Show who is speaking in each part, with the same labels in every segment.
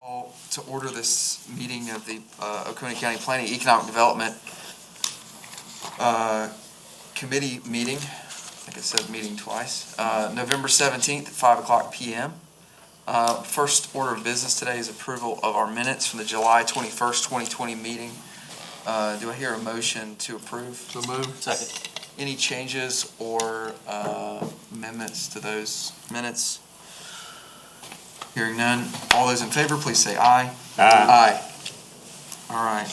Speaker 1: To order this meeting of the Oconee County Planning Economic Development Committee meeting. I think I said meeting twice. November 17th at 5 o'clock p.m. First order of business today is approval of our minutes from the July 21st, 2020 meeting. Do I hear a motion to approve?
Speaker 2: So moved.
Speaker 1: Second. Any changes or amendments to those minutes? Hearing none. All those in favor, please say aye.
Speaker 2: Aye.
Speaker 1: All right.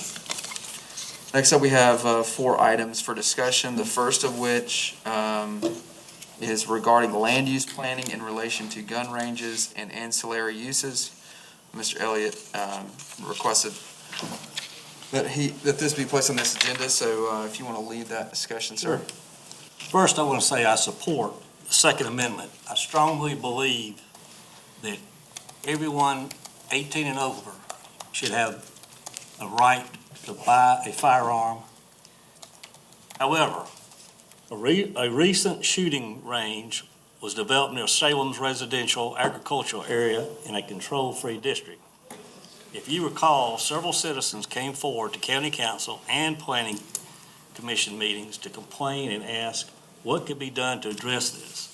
Speaker 1: Next up, we have 4 items for discussion. The first of which is regarding land use planning in relation to gun ranges and ancillary uses. Mr. Elliott requested that this be placed on this agenda, so if you want to lead that discussion, sir.
Speaker 3: Sure. First, I want to say I support the Second Amendment. I strongly believe that everyone 18 and over should have a right to buy a firearm. However, a recent shooting range was developed near Salem's residential agricultural area in a control-free district. If you recall, several citizens came forward to County Council and Planning Commission meetings to complain and ask what could be done to address this.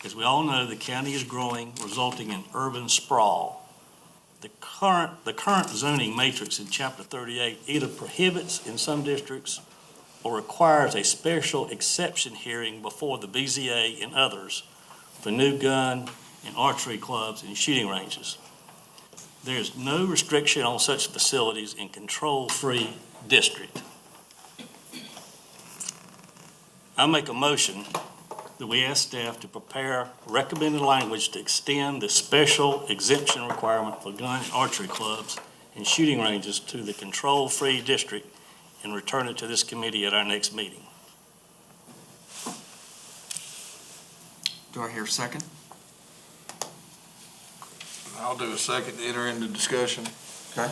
Speaker 3: As we all know, the county is growing, resulting in urban sprawl. The current zoning matrix in Chapter 38 either prohibits in some districts or requires a special exception hearing before the BZA and others for new gun and archery clubs and shooting ranges. There is no restriction on such facilities in control-free district. I make a motion that we ask staff to prepare recommended language to extend the special exemption requirement for gun and archery clubs and shooting ranges to the control-free district and return it to this committee at our next meeting.
Speaker 1: Do I hear a second?
Speaker 2: I'll do a second to enter into discussion.
Speaker 1: Okay.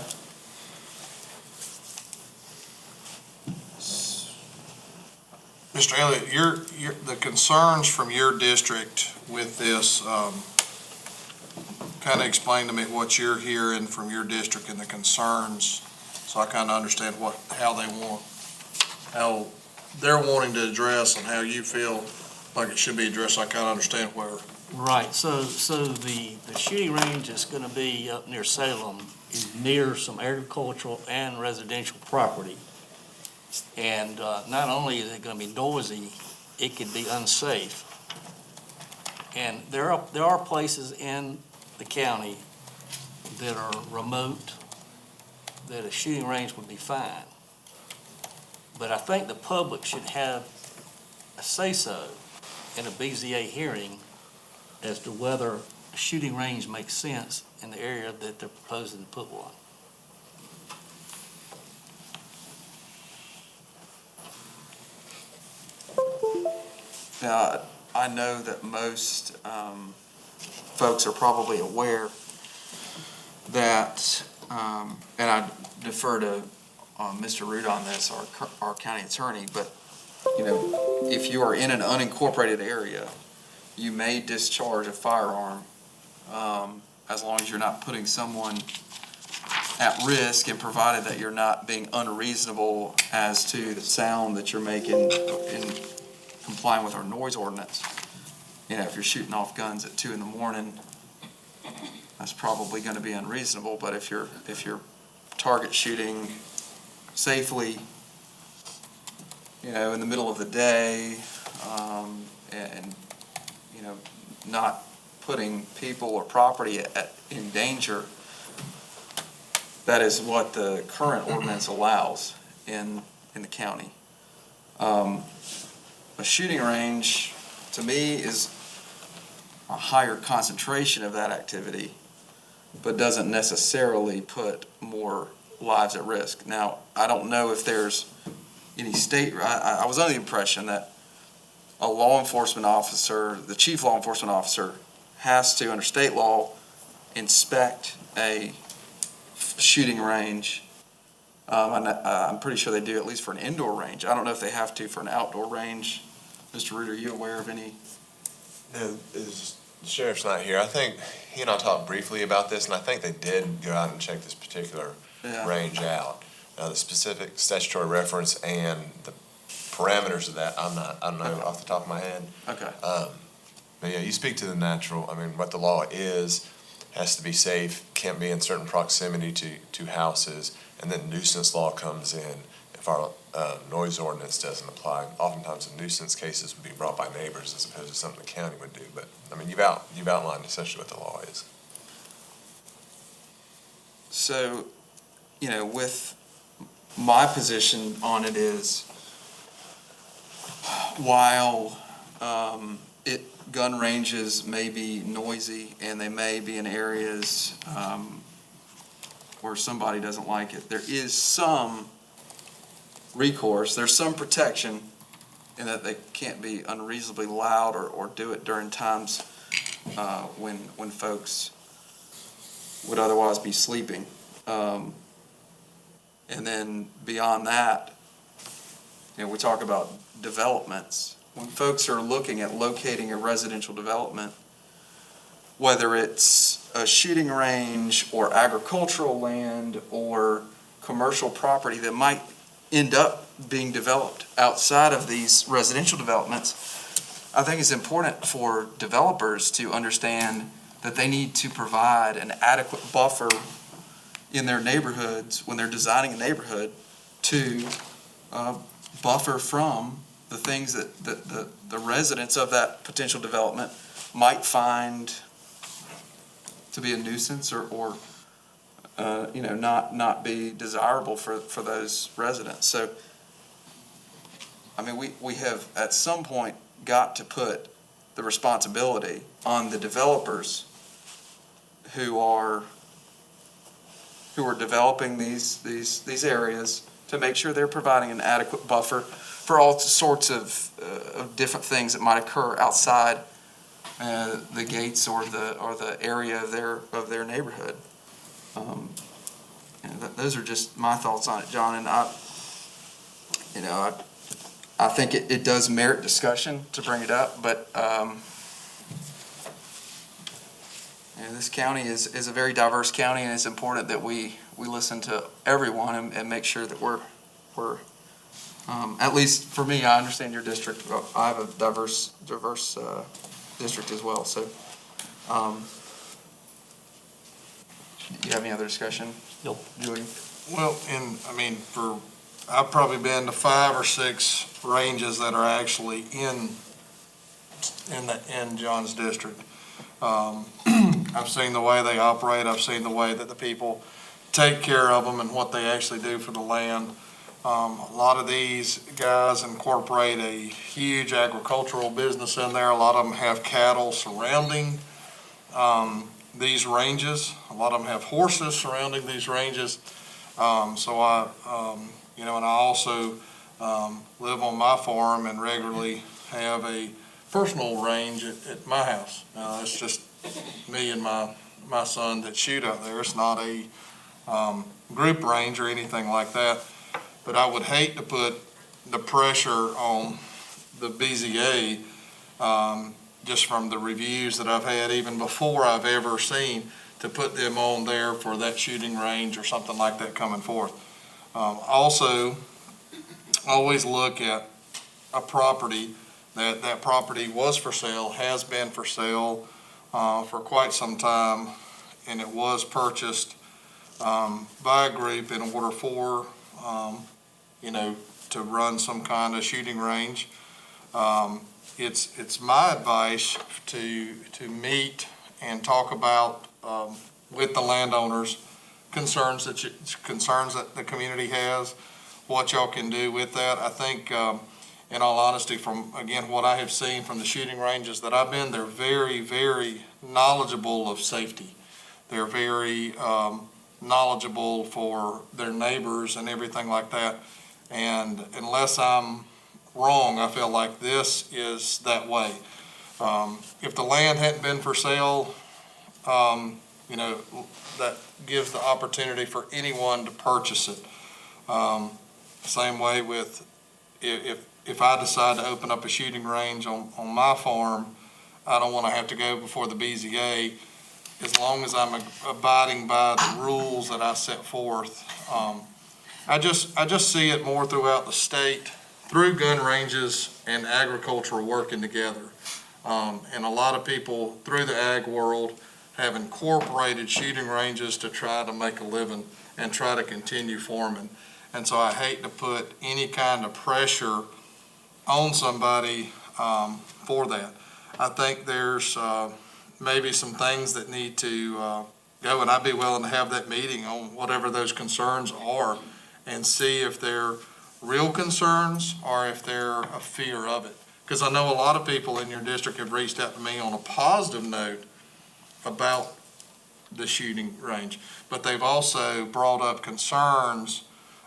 Speaker 2: Mr. Elliott, the concerns from your district with this, kind of explain to me what you're hearing from your district and the concerns, so I kind of understand how they're wanting to address and how you feel like it should be addressed. I kind of understand where.
Speaker 3: Right, so the shooting range is going to be up near Salem, is near some agricultural and residential property. And not only is it going to be noisy, it could be unsafe. And there are places in the county that are remote that a shooting range would be fine. But I think the public should have a say-so in a BZA hearing as to whether a shooting range makes sense in the area that they're proposing to put one.
Speaker 1: I know that most folks are probably aware that, and I defer to Mr. Root on this, our county attorney, but if you are in an unincorporated area, you may discharge a firearm as long as you're not putting someone at risk, and provided that you're not being unreasonable as to the sound that you're making in complying with our noise ordinance. If you're shooting off guns at 2 a.m, that's probably going to be unreasonable. But if you're target shooting safely, in the middle of the day, and not putting people or property in danger, that is what the current ordinance allows in the county. A shooting range, to me, is a higher concentration of that activity, but doesn't necessarily put more lives at risk. Now, I don't know if there's any state, I was under the impression that a law enforcement officer, the chief law enforcement officer, has to, under state law, inspect a shooting range. I'm pretty sure they do, at least for an indoor range. I don't know if they have to for an outdoor range. Mr. Root, are you aware of any?
Speaker 2: Is
Speaker 4: The sheriff's not here. I think he and I talked briefly about this, and I think they did go out and check this particular
Speaker 1: Yeah.
Speaker 4: range out. The specific statutory reference and the parameters of that, I don't know off the top of my head.
Speaker 1: Okay.
Speaker 4: But yeah, you speak to the natural, I mean, what the law is, has to be safe, can't be in certain proximity to houses, and then nuisance law comes in if our noise ordinance doesn't apply. Oftentimes, the nuisance cases would be brought by neighbors as opposed to something the county would do. But, I mean, you've outlined essentially what the law is.
Speaker 1: So, with my position on it is, while gun ranges may be noisy and they may be in areas where somebody doesn't like it, there is some recourse, there's some protection in that they can't be unreasonably loud or do it during times when folks would otherwise be sleeping. And then beyond that, we talk about developments. When folks are looking at locating a residential development, whether it's a shooting range or agricultural land or commercial property that might end up being developed outside of these residential developments, I think it's important for developers to understand that they need to provide an adequate buffer in their neighborhoods when they're designing a neighborhood to buffer from the things that the residents of that potential development might find to be a nuisance or not be desirable for those residents. So, I mean, we have at some point got to put the responsibility on the developers who are developing these areas to make sure they're providing an adequate buffer for all sorts of different things that might occur outside the gates or the area of their neighborhood. Those are just my thoughts on it, John. And I think it does merit discussion to bring it up, but this county is a very diverse county, and it's important that we listen to everyone and make sure that we're at least for me, I understand your district. I have a diverse district as well. So, do you have any other discussion?
Speaker 3: Nope.
Speaker 1: Julie?
Speaker 2: Well, I've probably been to 5 or 6 ranges that are actually in John's district. I've seen the way they operate. I've seen the way that the people take care of them and what they actually do for the land. A lot of these guys incorporate a huge agricultural business in there. A lot of them have cattle surrounding these ranges. A lot of them have horses surrounding these ranges. And I also live on my farm and regularly have a personal range at my house. It's just me and my son that shoot out there. It's not a group range or anything like that. But I would hate to put the pressure on the BZA, just from the reviews that I've had, even before I've ever seen, to put them on there for that shooting range or something like that coming forth. Also, always look at a property that property was for sale, has been for sale for quite some time, and it was purchased by a group in order for to run some kind of shooting range. It's my advice to meet and talk about with the landowners concerns that the community has, what y'all can do with that. I think, in all honesty, from again what I have seen from the shooting ranges that I've been, they're very, very knowledgeable of safety. They're very knowledgeable for their neighbors and everything like that. And unless I'm wrong, I feel like this is that way. If the land hadn't been for sale, that gives the opportunity for anyone to purchase it. Same way with if I decide to open up a shooting range on my farm, I don't want to have to go before the BZA, as long as I'm abiding by the rules that I set forth. I just see it more throughout the state, through gun ranges and agriculture working together. And a lot of people through the ag world have incorporated shooting ranges to try to make a living and try to continue farming. And so I hate to put any kind of pressure on somebody for that. I think there's maybe some things that need to go, and I'd be willing to have that meeting on whatever those concerns are and see if they're real concerns or if they're a fear of it. Because I know a lot of people in your district have reached out to me on a positive note about the shooting range, but they've also brought up concerns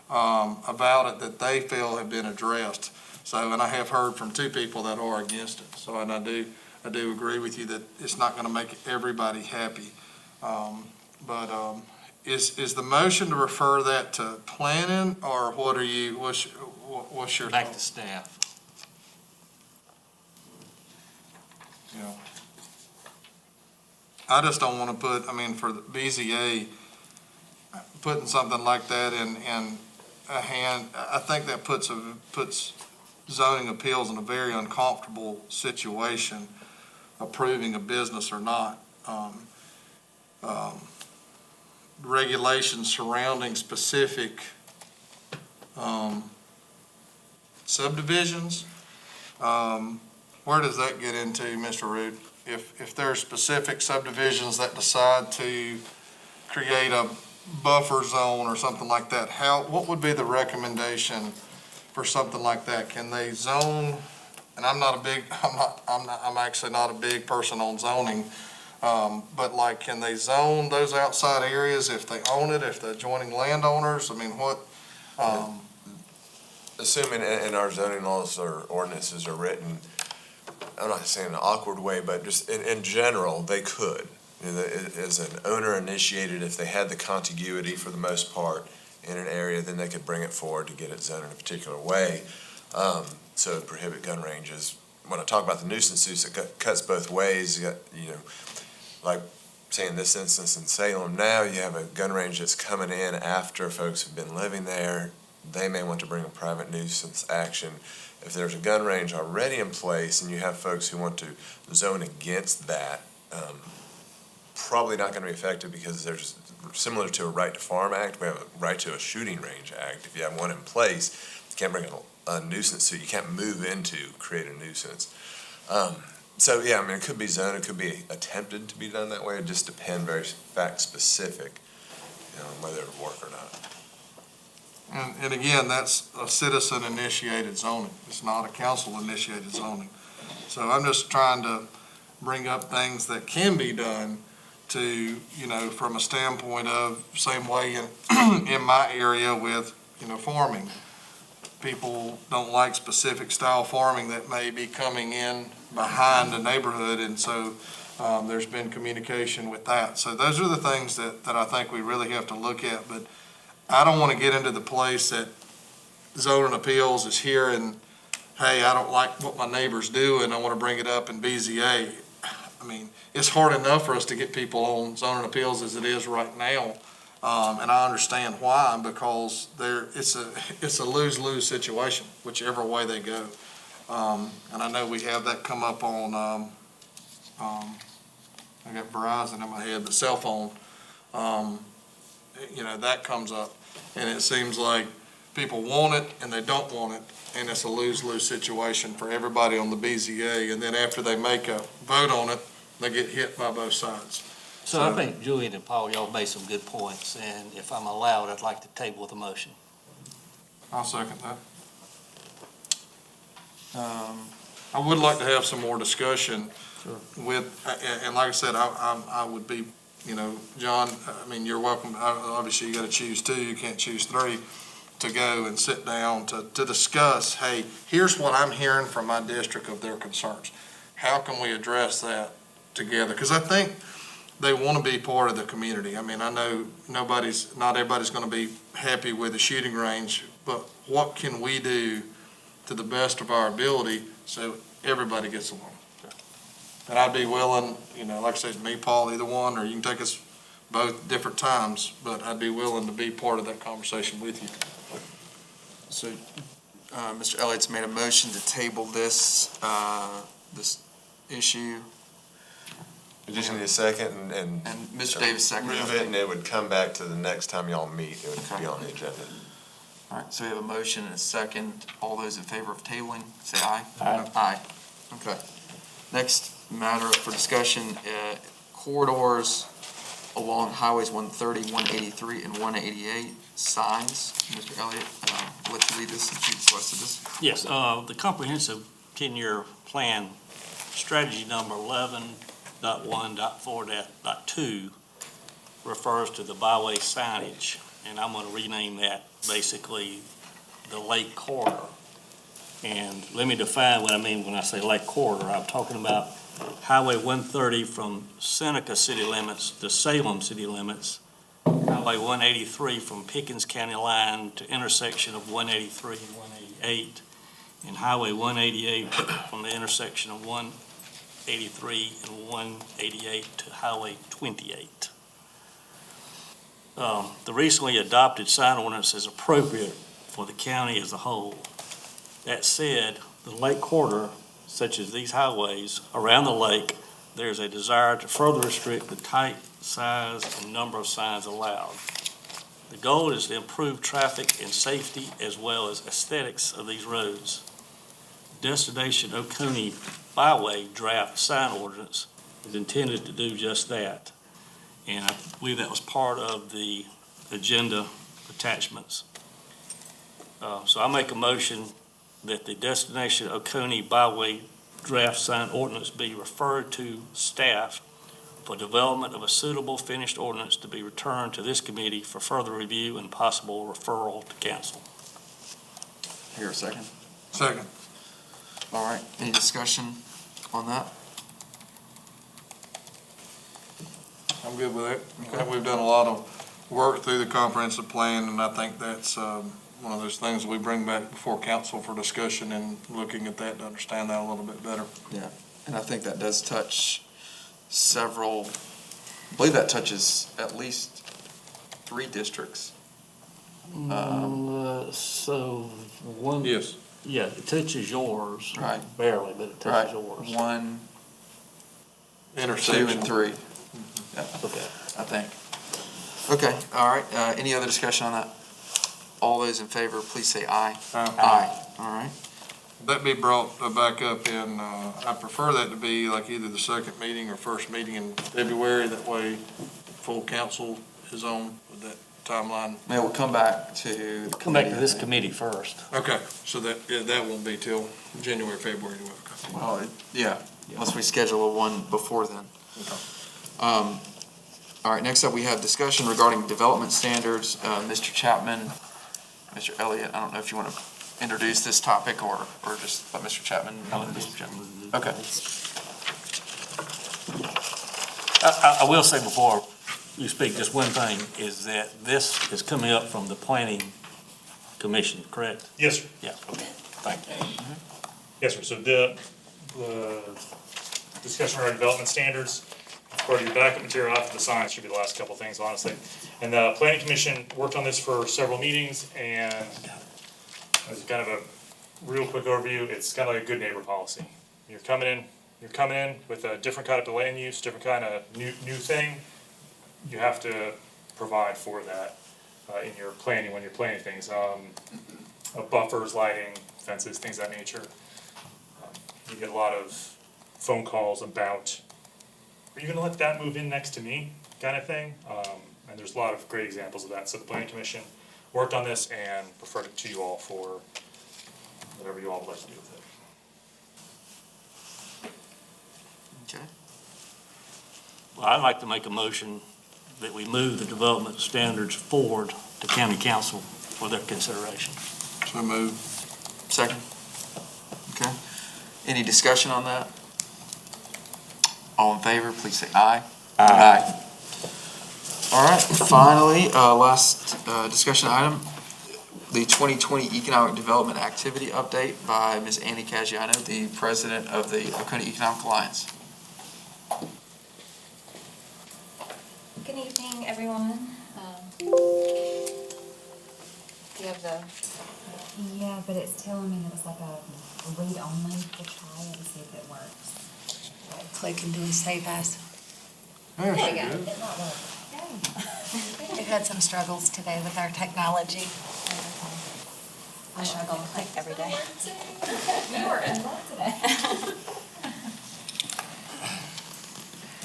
Speaker 2: about it that they feel have been addressed. So, and I have heard from two people that are against it. So, and I do agree with you that it's not going to make everybody happy. Is the motion to refer that to planning, or what are you, what's your?
Speaker 3: Back to staff.
Speaker 2: Yeah. I just don't want to put, I mean, for the BZA, putting something like that in a hand, I think that puts zoning appeals in a very uncomfortable situation, approving a business or not. Regulations surrounding specific subdivisions, where does that get into, Mr. Root? If there are specific subdivisions that decide to create a buffer zone or something like that, what would be the recommendation for something like that? Can they zone? And I'm actually not a big person on zoning, but like, can they zone those outside areas if they own it, if they're adjoining landowners? I mean, what?
Speaker 4: Assuming in our zoning laws or ordinances are written, I'm not saying in an awkward way, but just in general, they could. You know, as an owner initiated, if they had the contiguity for the most part in an area, then they could bring it forward to get it zoned in a particular way. So prohibit gun ranges. When I talk about the nuisance use, it cuts both ways. You got, like say in this instance in Salem now, you have a gun range that's coming in after folks have been living there. They may want to bring a private nuisance action. If there's a gun range already in place and you have folks who want to zone against that, probably not going to be effective, because there's, similar to a right to farm act, we have a right to a shooting range act. If you have one in place, you can't bring a nuisance suit. You can't move into create a nuisance. So yeah, I mean, it could be zoned, it could be attempted to be done that way. It just depends, very fact specific, whether it would work or not.
Speaker 2: And again, that's a citizen initiated zoning. It's not a council initiated zoning. So I'm just trying to bring up things that can be done to, from a standpoint of, same way in my area with, farming. People don't like specific style farming that may be coming in behind the neighborhood, and so there's been communication with that. So those are the things that I think we really have to look at, but I don't want to get into the place that zoning appeals is here and, hey, I don't like what my neighbor's doing, I want to bring it up in BZA. I mean, it's hard enough for us to get people on zoning appeals as it is right now. And I understand why, because it's a lose-lose situation, whichever way they go. And I know we have that come up on, I got Verizon in my head, the cell phone. That comes up, and it seems like people want it and they don't want it, and it's a lose-lose situation for everybody on the BZA. And then after they make a vote on it, they get hit by both sides.
Speaker 3: So I think Julian and Paul, y'all made some good points, and if I'm allowed, I'd like to table the motion.
Speaker 2: I'll second that. I would like to have some more discussion with, and like I said, I would be, John, I mean, you're welcome. Obviously, you got to choose two. You can't choose three, to go and sit down to discuss, hey, here's what I'm hearing from my district of their concerns. How can we address that together? Because I think they want to be part of the community. I mean, I know not everybody's going to be happy with the shooting range, but what can we do to the best of our ability so everybody gets along? And I'd be willing, like I said, me, Paul, either one, or you can take us both different times, but I'd be willing to be part of that conversation with you.
Speaker 1: So, Mr. Elliott's made a motion to table this issue,
Speaker 4: We just need a second and.
Speaker 1: and Mr. Davis seconded.
Speaker 4: Move it, and it would come back to the next time y'all meet, it would be on the agenda.
Speaker 1: All right, so we have a motion and a second. All those in favor of tabling, say aye.
Speaker 3: Aye.
Speaker 1: Aye. Okay. Next matter up for discussion, corridors along highways 130, 183, and 188, signs. Mr. Elliott, I'll let you lead this since you requested this.
Speaker 3: Yes, the comprehensive 10-year plan, strategy number 11.1.4.2 refers to the byway signage, and I'm going to rename that basically the lake corridor. And let me define what I mean when I say lake corridor. I'm talking about Highway 130 from Seneca city limits to Salem city limits, Highway 183 from Pickens County line to intersection of 183 and 188, and Highway 188 from the intersection of 183 and 188 to Highway 28. The recently adopted sign ordinance is appropriate for the county as a whole. That said, the lake corridor, such as these highways around the lake, there's a desire to further restrict the type, size, and number of signs allowed. The goal is to improve traffic and safety as well as aesthetics of these roads. Destination Oconee Byway draft sign ordinance is intended to do just that. And I believe that was part of the agenda attachments. So I make a motion that the Destination Oconee Byway draft sign ordinance be referred to staff for development of a suitable finished ordinance to be returned to this committee for further review and possible referral to council.
Speaker 1: Here, a second.
Speaker 2: Second.
Speaker 1: All right, any discussion on that?
Speaker 2: I'm good with it. I think we've done a lot of work through the comprehensive plan, and I think that's one of those things we bring back before council for discussion and looking at that to understand that a little bit better.
Speaker 1: Yeah, and I think that does touch several, I believe that touches at least 3 districts.
Speaker 3: So one.
Speaker 2: Yes.
Speaker 3: Yeah, it touches yours.
Speaker 1: Right.
Speaker 3: Barely, but it
Speaker 1: Right,
Speaker 3: touches yours.
Speaker 1: 1, 2,
Speaker 2: Intersection.
Speaker 1: and 3. Yeah,
Speaker 3: Okay.
Speaker 1: I think. Okay, all right, any other discussion on that? All those in favor, please say aye. Aye. All right,
Speaker 2: That be brought back up in, I prefer that to be like either the second meeting or first meeting in February. That way, full council is on with that timeline.
Speaker 1: May we'll come back to. the
Speaker 3: Come back to
Speaker 1: committee,
Speaker 3: this
Speaker 1: I think.
Speaker 3: committee first.
Speaker 2: Okay, so that won't be till January, February. Okay.
Speaker 1: Well, yeah, unless we schedule a one before then.
Speaker 2: Okay.
Speaker 1: All right, next up, we have discussion regarding development standards. Mr. Chapman, Mr. Elliott, I don't know if you want to introduce this topic or just let Mr. Chapman know. Mr. Chapman. Okay.
Speaker 3: I will say before you speak, just one thing, is that this is coming up from the planning commission, correct?
Speaker 5: Yes, sir.
Speaker 3: Yeah, okay, thank you.
Speaker 5: Yes, sir. So the discussion around development standards, part of your backup material after the science should be the last couple of things, honestly. And the planning commission worked on this for several meetings, and as kind of a real quick overview, it's kind of like a good neighbor policy. You're coming in with a different kind of land use, different kind of new thing. You have to provide for that in your planning, when you're planning things. Buffers, lighting, fences, things of that nature. You get a lot of phone calls about, are you gonna let that move in next to me, kind of thing? And there's a lot of great examples of that. So the planning commission worked on this and referred it to you all for whatever you all would like to do with it.
Speaker 1: Okay.
Speaker 3: Well, I'd like to make a motion that we move the development standards forward to county council for their consideration.
Speaker 2: So move.
Speaker 1: Second? Okay. Any discussion on that? All in favor, please say aye. Aye. All right, finally, last discussion item, the 2020 Economic Development Activity Update by Ms. Annie Caggiano, the president of the Oconee Economic Alliance.
Speaker 6: Yeah, but it's telling me that it's like a read only to try it and see if it works.
Speaker 7: Click and do a save as.
Speaker 2: There
Speaker 7: There
Speaker 2: she
Speaker 7: you go.
Speaker 2: is.
Speaker 6: It's not working.
Speaker 7: We've had some struggles today with our technology. I struggle like every day.
Speaker 6: You were in luck today.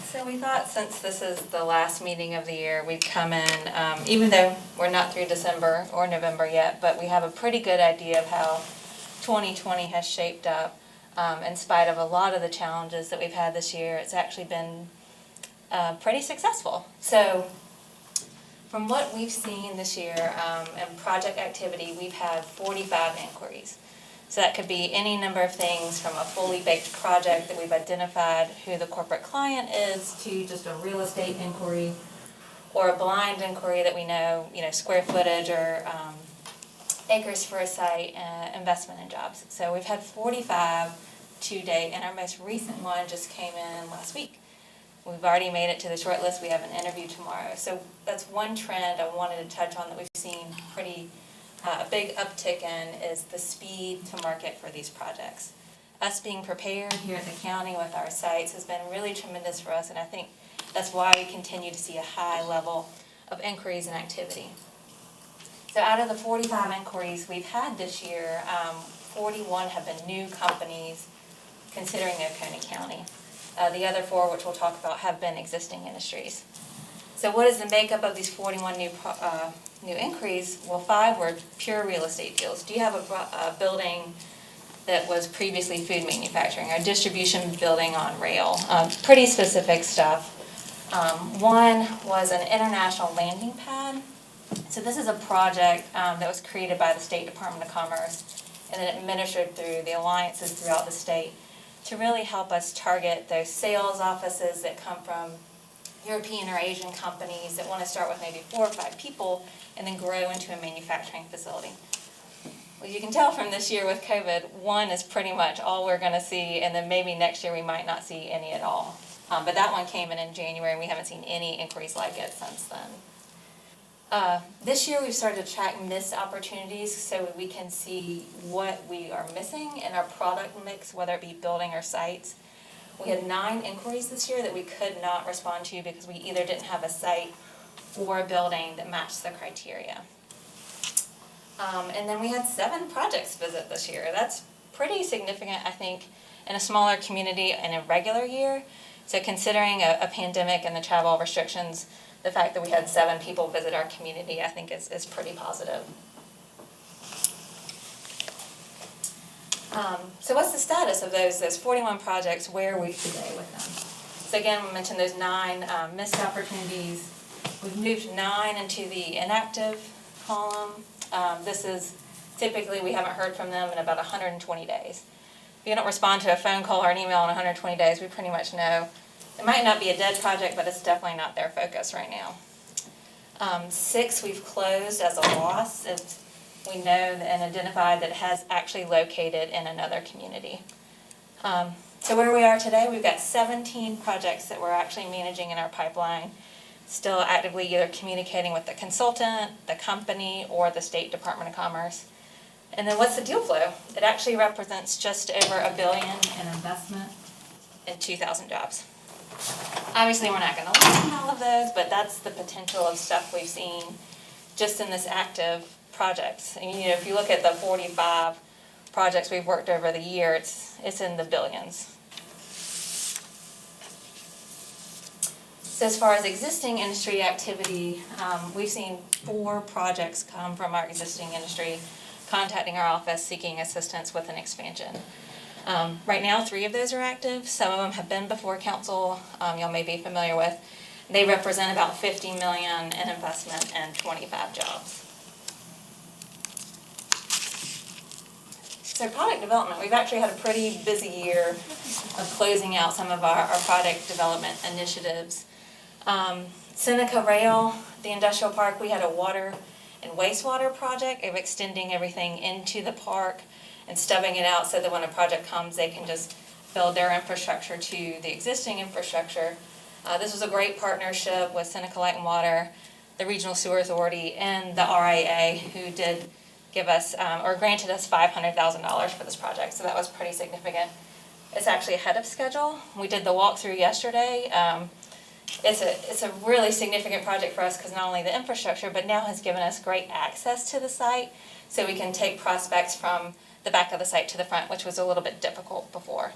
Speaker 8: So we thought since this is the last meeting of the year, we'd come in, even though we're not through December or November yet, but we have a pretty good idea of how 2020 has shaped up. In spite of a lot of the challenges that we've had this year, it's actually been pretty successful. So from what we've seen this year in project activity, we've had 45 inquiries. So that could be any number of things from a fully baked project that we've identified who the corporate client is to just a real estate inquiry or a blind inquiry that we know, square footage or acres for a site, investment in jobs. So we've had 45 to date, and our most recent one just came in last week. We've already made it to the short list. We have an interview tomorrow. So that's one trend I wanted to touch on that we've seen a big uptick in is the speed to market for these projects. Us being prepared here at the county with our sites has been really tremendous for us, and I think that's why we continue to see a high level of inquiries and activity. So out of the 45 inquiries we've had this year, 41 have been new companies considering Oconee County. The other 4, which we'll talk about, have been existing industries. So what is the makeup of these 41 new inquiries? Well, 5 were pure real estate deals. Do you have a building that was previously food manufacturing, or distribution building on rail? Pretty specific stuff. 1 was an international landing pad. So this is a project that was created by the State Department of Commerce and then administered through the alliances throughout the state to really help us target those sales offices that come from European or Asian companies that want to start with maybe 4 or 5 people and then grow into a manufacturing facility. Well, you can tell from this year with COVID, 1 is pretty much all we're going to see, and then maybe next year we might not see any at all. But that one came in January, and we haven't seen any inquiries like it since then. This year we've started to track missed opportunities so we can see what we are missing in our product mix, whether it be building or sites. We had 9 inquiries this year that we could not respond to because we either didn't have a site or a building that matched the criteria. And then we had 7 projects visit this year. That's pretty significant, I think, in a smaller community in a regular year. So considering a pandemic and the travel restrictions, the fact that we had 7 people visit our community, I think is pretty positive. So what's the status of those 41 projects? Where are we today with them? So again, we mentioned those 9 missed opportunities. We've moved 9 into the inactive column. This is typically we haven't heard from them in about 120 days. If you don't respond to a phone call or an email in 120 days, we pretty much know it might not be a dead project, but it's definitely not their focus right now. 6 we've closed as a loss. We know and identified that it has actually located in another community. So where we are today, we've got 17 projects that we're actually managing in our pipeline, still actively either communicating with the consultant, the company, or the State Department of Commerce. And then what's the deal flow? It actually represents just over $1 billion in investment in 2,000 jobs. Obviously, we're not going to list all of those, but that's the potential of stuff we've seen just in this active projects. And, if you look at the 45 projects we've worked over the year, it's in the billions. So as far as existing industry activity, we've seen 4 projects come from our existing industry contacting our office seeking assistance with an expansion. Right now, 3 of those are active. Some of them have been before council, y'all may be familiar with. They represent about $50 million in investment and 25 jobs. So product development, we've actually had a pretty busy year of closing out some of our product development initiatives. Seneca Rail, the industrial park, we had a water and wastewater project of extending everything into the park and stubbing it out so that when a project comes, they can just build their infrastructure to the existing infrastructure. This was a great partnership with Seneca Light and Water, the Regional Sewer Authority, and the RIA, who did give us, or granted us $500,000 for this project, so that was pretty significant. It's actually ahead of schedule. We did the walkthrough yesterday. It's a really significant project for us because not only the infrastructure, but now has given us great access to the site, so we can take prospects from the back of the site to the front, which was a little bit difficult before.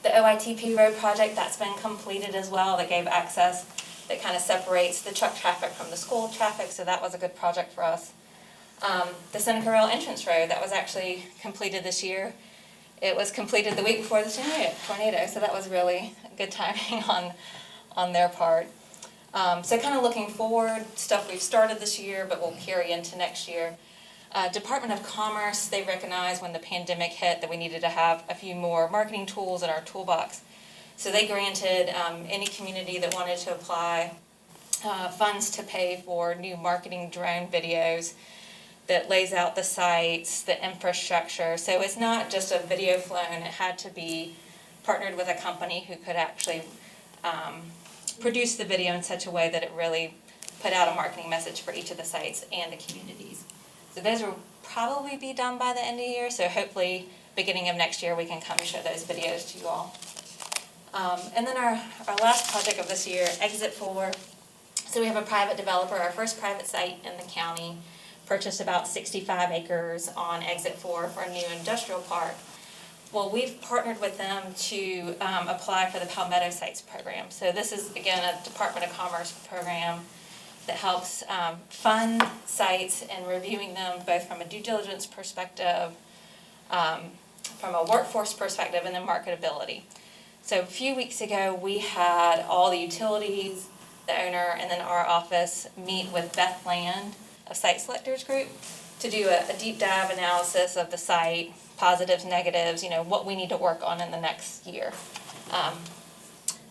Speaker 8: The OITP road project, that's been completed as well. That gave access that kind of separates the truck traffic from the school traffic, so that was a good project for us. The Seneca Rail entrance road, that was actually completed this year. It was completed the week before the tornado, so that was really good timing on their part. So kind of looking forward, stuff we've started this year, but will carry into next year. Department of Commerce, they recognized when the pandemic hit that we needed to have a few more marketing tools in our toolbox. So they granted any community that wanted to apply funds to pay for new marketing drone videos that lays out the sites, the infrastructure. So it's not just a video flown, it had to be partnered with a company who could actually produce the video in such a way that it really put out a marketing message for each of the sites and the communities. So those will probably be done by the end of the year, so hopefully beginning of next year we can come show those videos to you all. And then our last project of this year, Exit 4. So we have a private developer, our first private site in the county, purchased about 65 acres on Exit 4 for a new industrial park. Well, we've partnered with them to apply for the Palmetto Sites program. So this is, again, a Department of Commerce program that helps fund sites and reviewing them both from a due diligence perspective, from a workforce perspective, and then marketability. So a few weeks ago, we had all the utilities, the owner, and then our office meet with Beth Land, a site selectors group, to do a deep dive analysis of the site, positives, negatives, what we need to work on in the next year.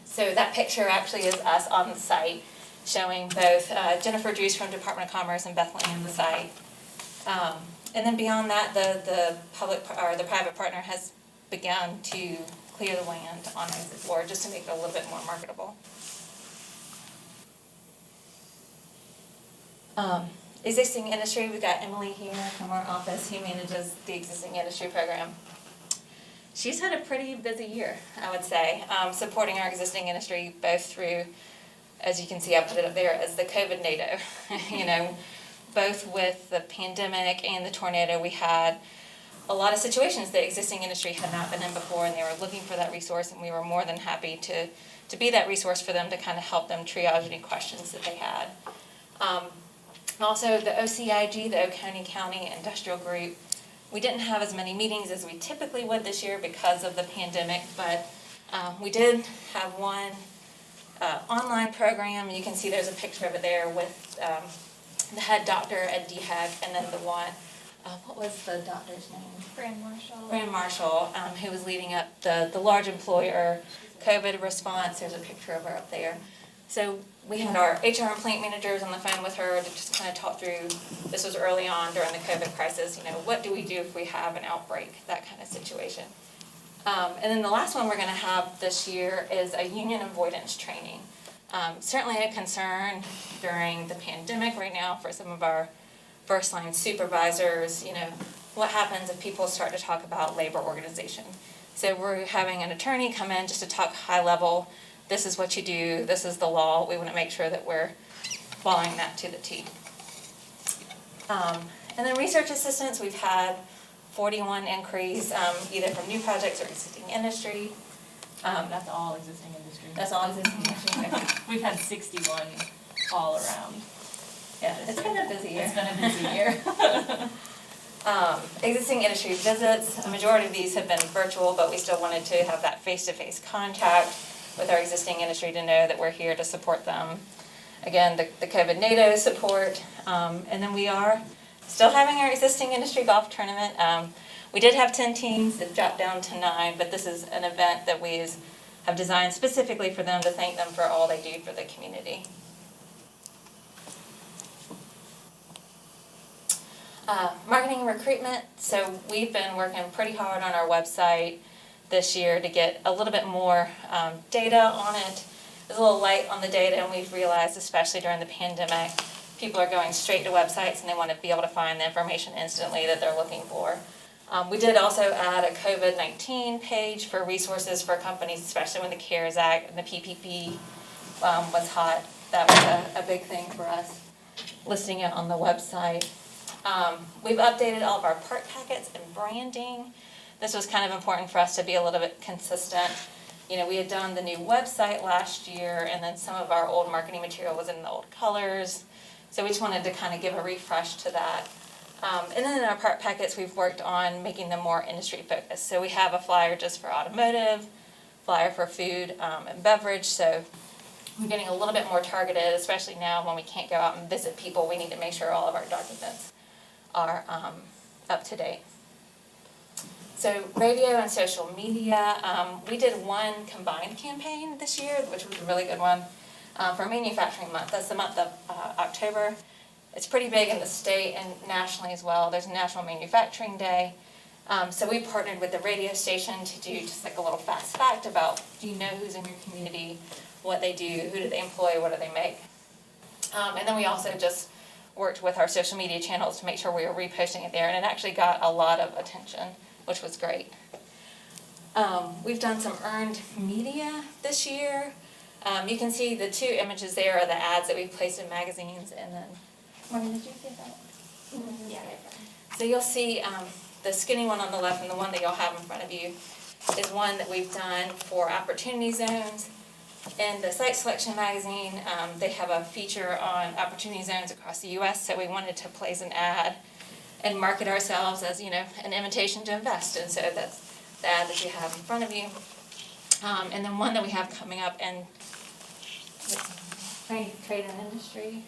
Speaker 8: So that picture actually is us on the site, showing both Jennifer Drews from Department of Commerce and Beth Land on the site. And then beyond that, the private partner has begun to clear the land on Exit 4 just to make it a little bit more marketable. Existing industry, we've got Emily here from our office who manages the existing industry program. She's had a pretty busy year, I would say, supporting our existing industry both through, as you can see, I put it up there as the COVID NATO. Both with the pandemic and the tornado, we had a lot of situations that existing industry had not been in before, and they were looking for that resource, and we were more than happy to be that resource for them to kind of help them triage any questions that they had. Also, the OCIG, the Oconee County Industrial Group, we didn't have as many meetings as we typically would this year because of the pandemic, but we did have one online program. You can see there's a picture of it there with the head doctor at DHEC, and then the one, what was the doctor's name? Brand Marshall, who was leading up the large employer COVID response. There's a picture of her up there. So we had our HR and plant managers on the phone with her to just kind of talk through, this was early on during the COVID crisis, what do we do if we have an outbreak, that kind of situation. And then the last one we're going to have this year is a union avoidance training. Certainly a concern during the pandemic right now for some of our first line supervisors, what happens if people start to talk about labor organization. So we're having an attorney come in just to talk high level. This is what you do, this is the law. We want to make sure that we're following that to the T. And then research assistants, we've had 41 inquiries, either from new projects or existing industry.
Speaker 9: That's all existing industry.
Speaker 8: That's all existing industry.
Speaker 9: We've had 61 all around.
Speaker 8: Yeah, it's been a busy year.
Speaker 9: It's been a busy year.
Speaker 8: Existing industry visits, a majority of these have been virtual, but we still wanted to have that face-to-face contact with our existing industry to know that we're here to support them. Again, the COVID NATO support, and then we are still having our existing industry golf tournament. We did have 10 teams that dropped down to 9, but this is an event that we have designed specifically for them to thank them for all they do for the community. Marketing and recruitment, so we've been working pretty hard on our website this year to get a little bit more data on it. There's a little light on the data, and we've realized, especially during the pandemic, people are going straight to websites and they want to be able to find the information instantly that they're looking for. We did also add a COVID-19 page for resources for companies, especially when the CARES Act and the PPP was hot. That was a big thing for us, listing it on the website. We've updated all of our part packets and branding. This was kind of important for us to be a little bit consistent. You know, we had done the new website last year, and then some of our old marketing material was in the old colors. So we just wanted to kind of give a refresh to that. And then in our part packets, we've worked on making them more industry focused. So we have a flyer just for automotive, flyer for food and beverage. So we're getting a little bit more targeted, especially now when we can't go out and visit people. We need to make sure all of our documents are up to date. So radio and social media, we did one combined campaign this year, which was a really good one, for Manufacturing Month. That's the month of October. It's pretty big in the state and nationally as well. There's National Manufacturing Day. So we partnered with the radio station to do just like a little fast fact about, do you know who's in your community, what they do, who do they employ, what do they make? And then we also just worked with our social media channels to make sure we were reposting it there, and it actually got a lot of attention, which was great. We've done some earned media this year. You can see the two images there are the ads that we've placed in magazines, and then, Morgan, did you get that? Yeah. So you'll see the skinny one on the left and the one that you'll have in front of you is one that we've done for opportunity zones. In the Site Selection magazine, they have a feature on opportunity zones across the U.S., so we wanted to place an ad and market ourselves as, you know, an invitation to invest. And so that's the ad that you have in front of you. And then one that we have coming up in trade and industry.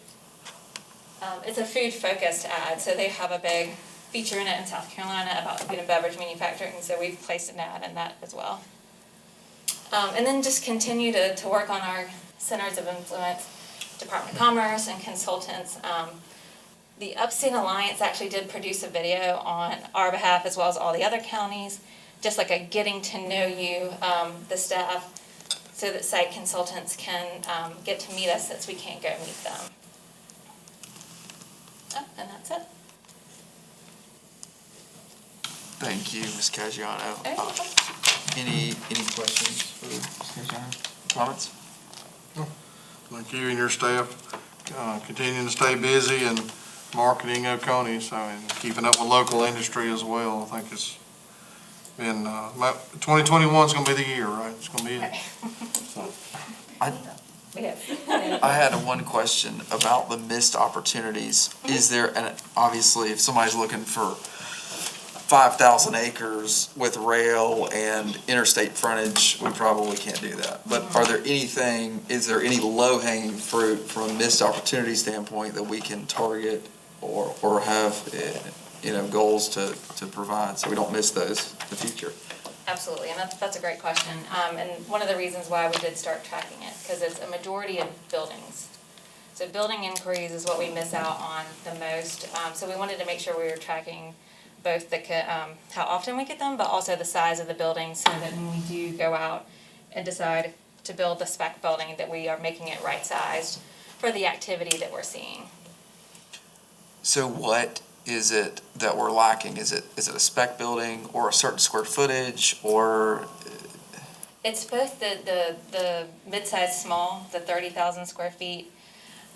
Speaker 8: It's a food-focused ad, so they have a big feature in it in South Carolina about food and beverage manufacturing, so we've placed an ad in that as well. And then just continue to work on our centers of influence, Department of Commerce and consultants. The Upstate Alliance actually did produce a video on our behalf as well as all the other counties, just like a getting to know you, the staff, so that site consultants can get to meet us since we can't go meet them. Oh, and that's it.
Speaker 1: Thank you, Ms. Caggiano. Any questions for Ms. Caggiano? Comments?
Speaker 2: Like you and your staff, continuing to stay busy and marketing Oconee, so, and keeping up with local industry as well. I think it's been, 2021 is gonna be the year, right? It's gonna be it. So,
Speaker 1: I had one question about the missed opportunities. Is there, and obviously if somebody's looking for 5,000 acres with rail and interstate frontage, we probably can't do that. But is there any low-hanging fruit from a missed opportunity standpoint that we can target or have, goals to provide so we don't miss those in the future?
Speaker 8: Absolutely, and that's a great question. And one of the reasons why we did start tracking it, because it's a majority of buildings. So building inquiries is what we miss out on the most. So we wanted to make sure we were tracking both how often we get them, but also the size of the building, so that when we do go out and decide to build the spec building, that we are making it right-sized for the activity that we're seeing.
Speaker 1: So what is it that we're lacking? Is it a spec building or a certain square footage or?
Speaker 8: It's both the mid-size small, the 30,000 square feet,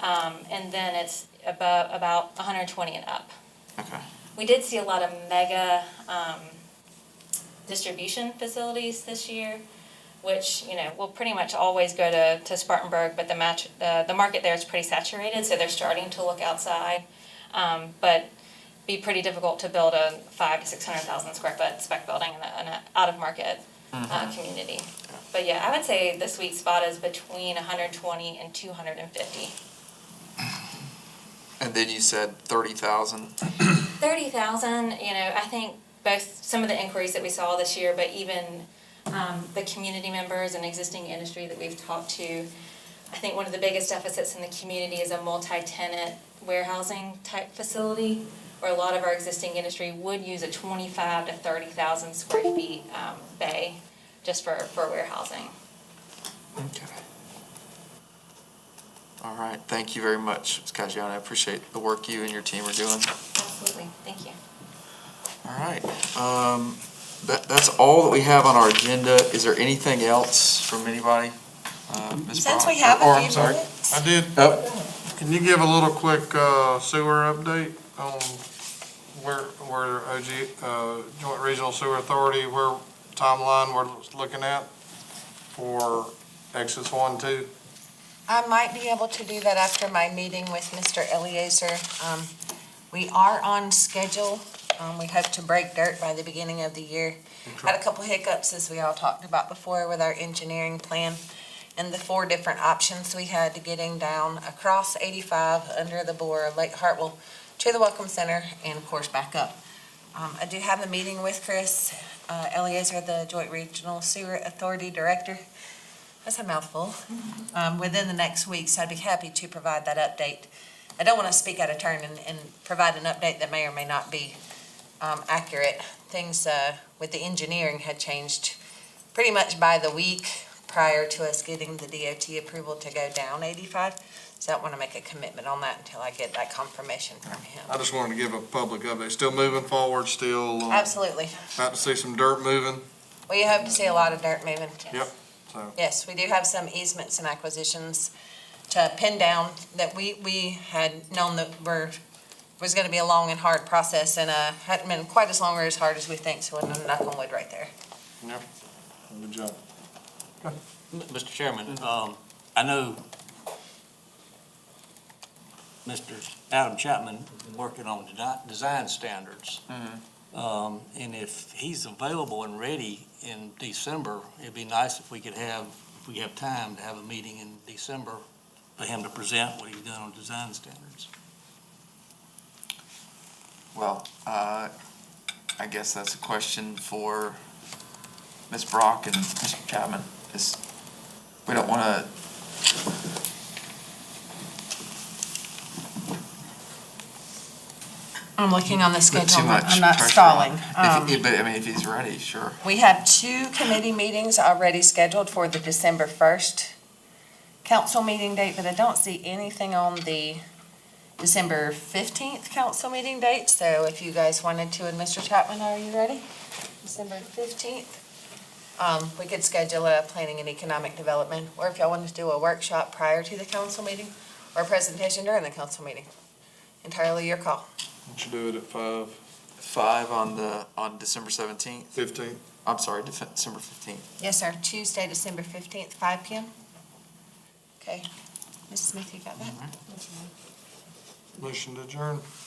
Speaker 8: and then it's about 120 and up.
Speaker 1: Okay.
Speaker 8: We did see a lot of mega distribution facilities this year, which, will pretty much always go to Spartanburg, but the market there is pretty saturated, so they're starting to look outside. But be pretty difficult to build a 500,000 to 600,000 square foot spec building in an out-of-market community. But yeah, I would say the sweet spot is between 120 and 250.
Speaker 1: And then you said 30,000?
Speaker 8: 30,000, I think both some of the inquiries that we saw this year, but even the community members and existing industry that we've talked to, I think one of the biggest deficits in the community is a multi-tenant warehousing type facility, where a lot of our existing industry would use a 25,000 to 30,000 square feet bay just for warehousing.
Speaker 1: Okay. All right, thank you very much, Ms. Caggiano. I appreciate the work you and your team are doing.
Speaker 8: Absolutely, thank you.
Speaker 1: All right, that's all that we have on our agenda. Is there anything else from anybody? Ms.
Speaker 7: Since
Speaker 1: Brock?
Speaker 7: we have
Speaker 1: Or,
Speaker 7: a
Speaker 1: I'm
Speaker 7: few
Speaker 1: sorry.
Speaker 7: minutes.
Speaker 2: I did,
Speaker 1: Oh,
Speaker 2: can you give a little quick sewer update on where Joint Regional Sewer Authority, where timeline we're looking at for exits 1, 2?
Speaker 7: I might be able to do that after my meeting with Mr. Eliezer. We are on schedule. We hope to break dirt by the beginning of the year. Had a couple hiccups, as we all talked about before, with our engineering plan and the 4 different options we had to getting down across 85, under the bore of Lake Hartwell to the Welcome Center, and of course back up. I do have a meeting with Chris Eliezer, the Joint Regional Sewer Authority Director. That's a mouthful. Within the next week, so I'd be happy to provide that update. I don't want to speak out of turn and provide an update that may or may not be accurate. Things with the engineering had changed pretty much by the week prior to us getting the DOT approval to go down 85. So I don't want to make a commitment on that until I get that confirmation from him.
Speaker 2: I just wanted to give a public update. Still moving forward, still
Speaker 7: Absolutely.
Speaker 2: about to see some dirt moving.
Speaker 7: We hope to see a lot of dirt moving.
Speaker 2: Yep. So,
Speaker 7: Yes, we do have some easements and acquisitions to pin down that we had known that was going to be a long and hard process, and hadn't been quite as long or as hard as we think, so we're going to knock on wood right there.
Speaker 2: yep. Good job.
Speaker 3: Mr. Chairman, I know Mr. Adam Chapman working on design standards. And if he's available and ready in December, it'd be nice if we have time to have a meeting in December for him to present what he's done on design standards.
Speaker 1: well, I guess that's a question for Ms. Brock and Mr. Chapman. We don't want to,
Speaker 7: I'm looking on the
Speaker 1: put
Speaker 7: schedule.
Speaker 1: too much
Speaker 7: I'm not
Speaker 1: pressure
Speaker 7: stalling.
Speaker 1: on. But, I mean, if he's ready, sure.
Speaker 7: We have 2 committee meetings already scheduled for the December 1st council meeting date, but I don't see anything on the December 15th council meeting date. So if you guys wanted to, and Mr. Chapman, are you ready? December 15th? We could schedule a planning and economic development, or if y'all wanted to do a workshop prior to the council meeting, or a presentation during the council meeting. Entirely your call.
Speaker 2: We should do it at 5,
Speaker 1: 5 on December 17th.
Speaker 2: 15.
Speaker 1: I'm sorry, December 15th.
Speaker 7: Yes, sir. Tuesday, December 15th, 5 p.m. Okay. Ms. Smith, you got that?
Speaker 2: Motion to adjourn.